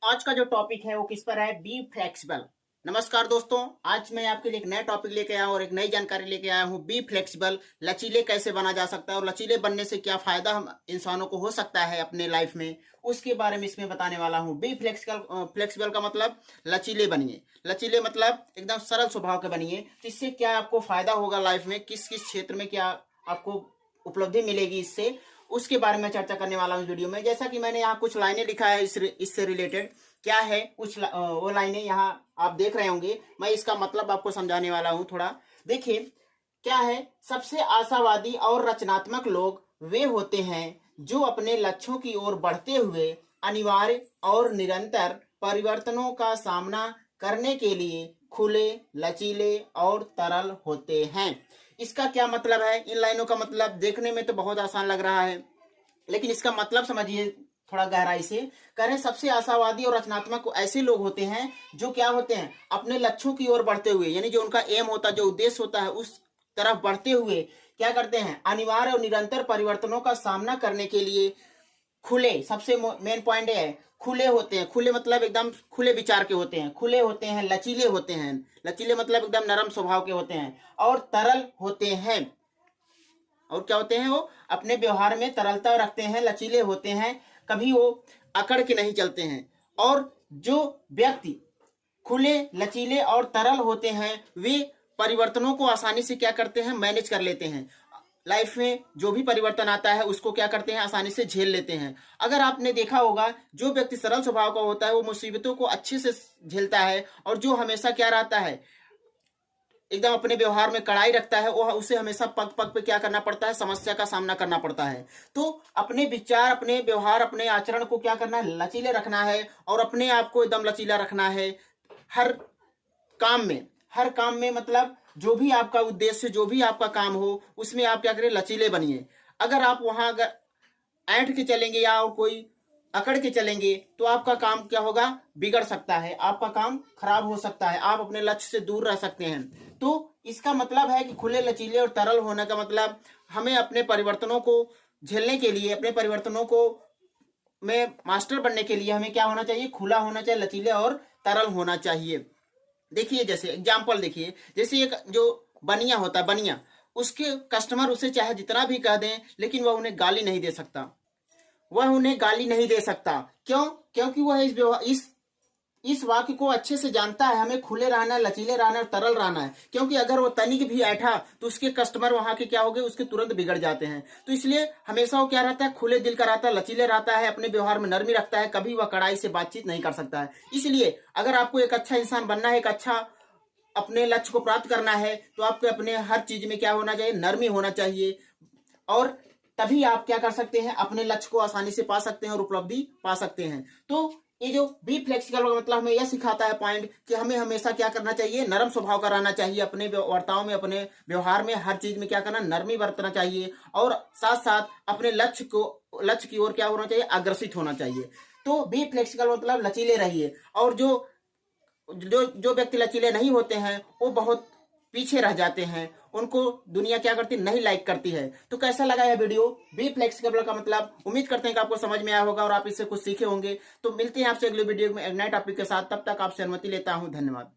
आज का जो टॉपिक है वो किस पर है? Be flexible. नमस्कार दोस्तों, आज मैं आपके लिए एक नया टॉपिक लेके आया हूँ और एक नई जानकारी लेके आया हूँ। बी फ्लेक्सिबल, लचीले कैसे बना जा सकता है और लचीले बनने से क्या फायदा हम इंसानों को हो सकता है अपने लाइफ में, उसके बारे में इसमें बताने वाला हूँ। बी फ्लेक्सिबल फ्लेक्सिबल का मतलब लचीले बनिए। लचीले मतलब एकदम सरल स्वभाव के बनिए। तो इससे क्या आपको फायदा होगा लाइफ में, किस किस क्षेत्र में क्या आपको उपलब्धि मिलेगी इससे, उसके बारे में चर्चा करने वाला हूँ वीडियो में। जैसा कि मैंने यहाँ कुछ लाइनें लिखा है इससे रिलेटेड। क्या है कुछ वो लाइनें यहाँ आप देख रहे होंगे। मैं इसका मतलब आपको समझाने वाला हूँ थोड़ा। देखिए क्या है, सबसे आशावादी और रचनात्मक लोग वे होते हैं जो अपने लक्ष्यों की ओर बढ़ते हुए अनिवार्य और निरंतर परिवर्तनों का सामना करने के लिए खुले, लचीले और तरल होते हैं। इसका क्या मतलब है? इन लाइनों का मतलब देखने में तो बहुत आसान लग रहा है, लेकिन इसका मतलब समझिए थोड़ा गहराई से। कह रहे सबसे आशावादी और रचनात्मक ऐसे लोग होते हैं जो क्या होते हैं, अपने लक्ष्यों की ओर बढ़ते हुए, यानी जो उनका एम होता है, जो उद्देश्य होता है, उस तरफ बढ़ते हुए क्या करते हैं, अनिवार्य और निरंतर परिवर्तनों का सामना करने के लिए खुले, सबसे मेन पॉइंट है खुले होते हैं। खुले मतलब एकदम खुले विचार के होते हैं, खुले होते हैं, लचीले होते हैं। लचीले मतलब एकदम नरम स्वभाव के होते हैं और तरल होते हैं। और क्या होते हैं, वो अपने व्यवहार में तरलता रखते हैं, लचीले होते हैं, कभी वो अकड़ के नहीं चलते हैं। और जो व्यक्ति खुले, लचीले और तरल होते हैं वे परिवर्तनों को आसानी से क्या करते हैं, मैनेज कर लेते हैं। लाइफ में जो भी परिवर्तन आता है उसको क्या करते हैं, आसानी से झेल लेते हैं। अगर आपने देखा होगा, जो व्यक्ति सरल स्वभाव का होता है वो मुसीबतों को अच्छे से झेलता है, और जो हमेशा क्या रहता है, एकदम अपने व्यवहार में कड़ाई रखता है, वो उसे हमेशा पग पग पे क्या करना पड़ता है, समस्या का सामना करना पड़ता है। तो अपने विचार, अपने व्यवहार, अपने आचरण को क्या करना है, लचीले रखना है और अपने आप को एकदम लचीला रखना है। हर काम में, हर काम में मतलब जो भी आपका उद्देश्य, जो भी आपका काम हो, उसमें आप क्या करें, लचीले बनिए। अगर आप वहां अगर ऐंठ के चलेंगे या और कोई अकड़ के चलेंगे तो आपका काम क्या होगा, बिगड़ सकता है, आपका काम खराब हो सकता है, आप अपने लक्ष्य से दूर रह सकते हैं। तो इसका मतलब है कि खुले, लचीले और तरल होने का मतलब हमें अपने परिवर्तनों को झेलने के लिए, अपने परिवर्तनों को में मास्टर बनने के लिए हमें क्या होना चाहिए, खुला होना चाहिए, लचीले और तरल होना चाहिए। देखिए जैसे एग्जाम्पल देखिए, जैसे एक जो बनिया होता है, बनिया, उसके कस्टमर उसे चाहे जितना भी कह दें लेकिन वह उन्हें गाली नहीं दे सकता। वह उन्हें गाली नहीं दे सकता। क्यों? क्योंकि वह इस वाक्य को अच्छे से जानता है, हमें खुले रहना है, लचीले रहना है, तरल रहना है। क्योंकि अगर वो तनिक भी ऐठा तो उसके कस्टमर वहां के क्या हो गए, उसके तुरंत बिगड़ जाते हैं। तो इसलिए हमेशा वो क्या रहता है, खुले दिल का रहता है, लचीले रहता है, अपने व्यवहार में नरमी रखता है, कभी वह कड़ाई से बातचीत नहीं कर सकता है। इसलिए अगर आपको एक अच्छा इंसान बनना है, एक अच्छा अपने लक्ष्य को प्राप्त करना है, तो आपको अपने हर चीज में क्या होना चाहिए, नरमी होना चाहिए। और तभी आप क्या कर सकते हैं, अपने लक्ष्य को आसानी से पा सकते हैं और उपलब्धि पा सकते हैं। तो ये जो बी फ्लेक्सिबल का मतलब हमें यह सिखाता है पॉइंट, कि हमें हमेशा क्या करना चाहिए, नरम स्वभाव का रहना चाहिए, अपने वर्ताव में, अपने व्यवहार में, हर चीज में क्या करना, नरमी बरतना चाहिए। और साथ साथ अपने लक्ष्य की ओर क्या होना चाहिए, अग्रसित होना चाहिए। तो बी फ्लेक्सिबल मतलब लचीले रहिए। और जो जो जो व्यक्ति लचीले नहीं होते हैं वो बहुत पीछे रह जाते हैं, उनको दुनिया क्या करती, नहीं लाइक करती है। तो कैसा लगा यह वीडियो? बी फ्लेक्सिबल का मतलब उम्मीद करते हैं कि आपको समझ में आया होगा और आप इससे कुछ सीखे होंगे। तो मिलते हैं आपसे अगले वीडियो में एक नए टॉपिक के साथ। तब तक आपसे अनुमति लेता हूं। धन्यवाद।